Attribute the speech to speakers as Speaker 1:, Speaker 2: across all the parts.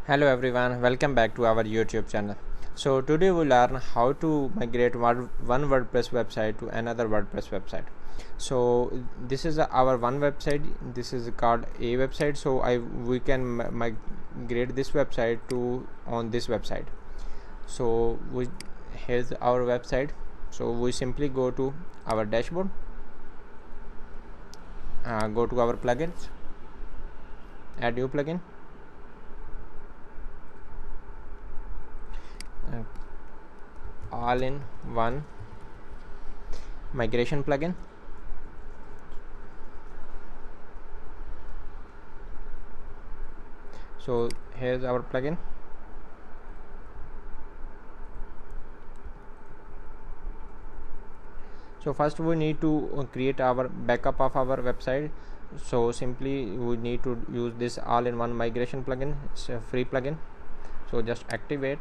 Speaker 1: Hello everyone, welcome back to our YouTube channel. So today we learn how to migrate one WordPress website to another WordPress website. So this is our one website. This is called a website. So we can migrate this website to on this website. So here's our website. So we simply go to our dashboard, go to our plugins, add new plugin. All-in-one migration plugin. So here's our plugin. So first we need to create our backup of our website. So simply we need to use this all-in-one migration plugin. It's a free plugin. So just activate.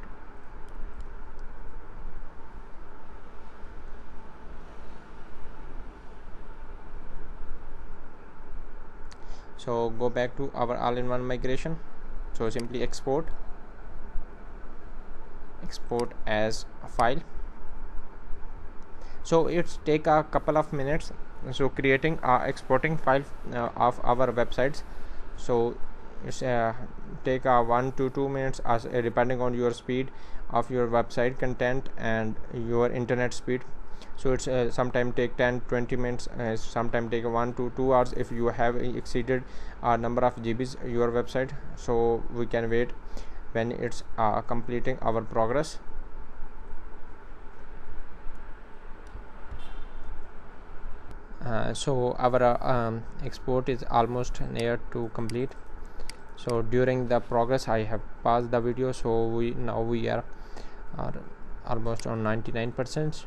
Speaker 1: So go back to our all-in-one migration. So simply export as a file. So it's take a couple of minutes. So creating exporting file of our websites. So it's take 1 to 2 minutes as depending on your speed of your website content and your internet speed. So it's sometime take 10-20 minutes, sometime take 1 to 2 hours if you have exceeded a number of GBs your website. So we can wait when it's completing our progress. So our export is almost near to complete. So during the progress I have paused the video. So we are almost on 99%.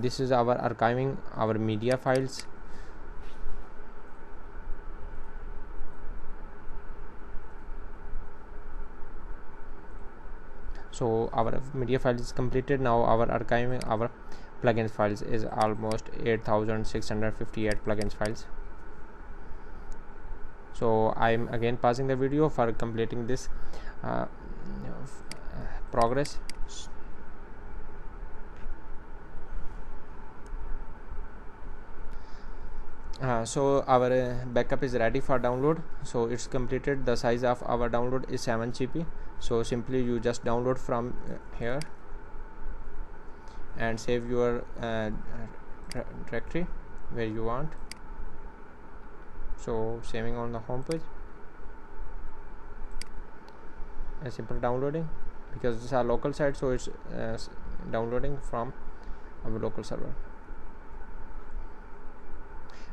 Speaker 1: This is our archiving our media files. So our media file is completed. Now our archiving our plugins files is almost 8658 plugins files. So I'm again pausing the video for completing this progress. So our backup is ready for download. So it's completed. The size of our download is 7 GB. So simply you just download from here and save your directory where you want. So saving on the home page, a simple downloading, because this is our local site, so it's downloading from our local server.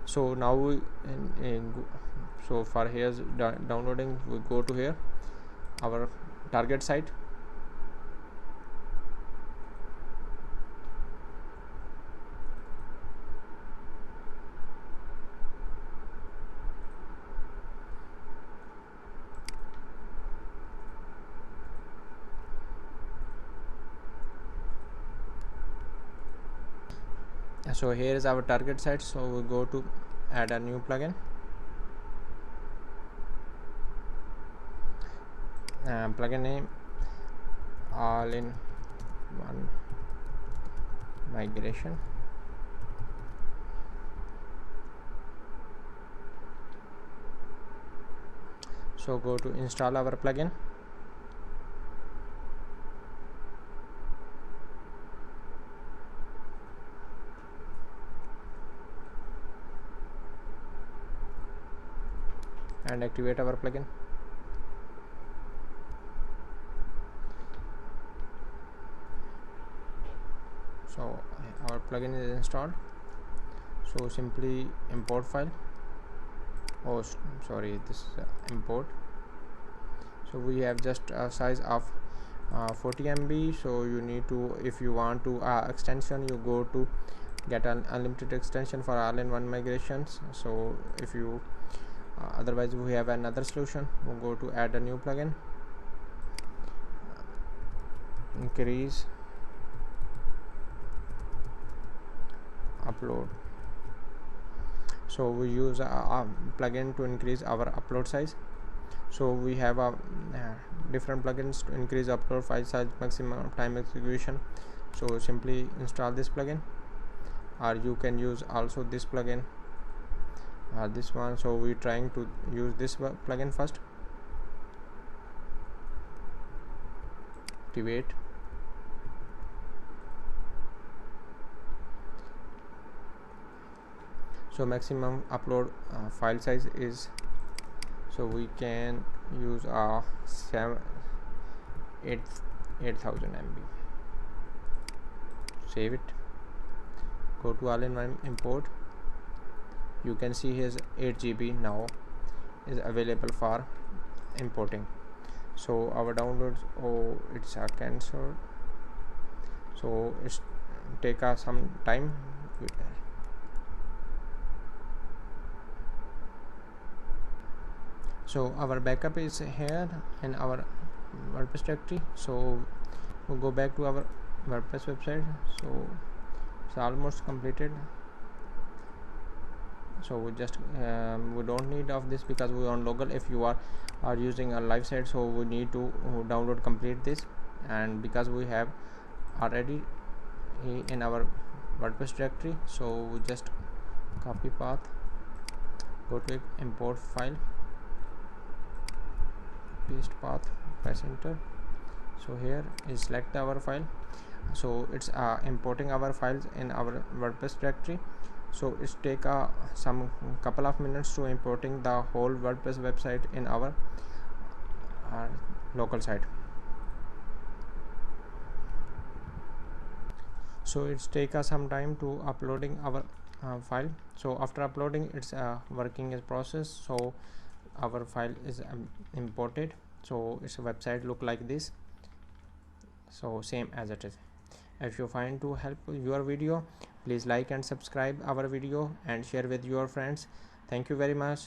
Speaker 1: So now we so for here's downloading, we go to here our target site. So here is our target site. So we go to add a new plugin. Plugin name all-in-one migration. So go to install our plugin. And activate our plugin. So our plugin is installed. So simply import file. Oh sorry, this is import. So we have just a size of 40 MB. So you need to, if you want to extension, you go to get an unlimited extension for all-in-one migrations. So if you otherwise we have another solution. We'll go to add a new plugin, increase upload. So we use a plugin to increase our upload size. So we have a different plugins to increase upload file size, maximum time execution. So simply install this plugin, or you can use also this plugin, this one. So we're trying to use this plugin first. Activate. So maximum upload file size is, so we can use 8000 MB. Save it. Go to all-in-one import. You can see his 8 GB now is available for importing. So our downloads, oh, it's cancelled. So it's take some time. So our backup is here in our WordPress directory. So we'll go back to our WordPress website. So it's almost completed. So we just we don't need of this because we on local. If you are using a live site, so we need to download complete this, and because we have already in our WordPress directory, so we just copy path, go to import file, paste path, press enter. So here is select our file. So it's importing our files in our WordPress directory. So it's take some couple of minutes to importing the whole WordPress website in our local site. So it's take some time to uploading our file. So after uploading, it's working as process. So our file is imported. So its website look like this. So same as it is. If you find to help your video, please like and subscribe our video and share with your friends. Thank you very much.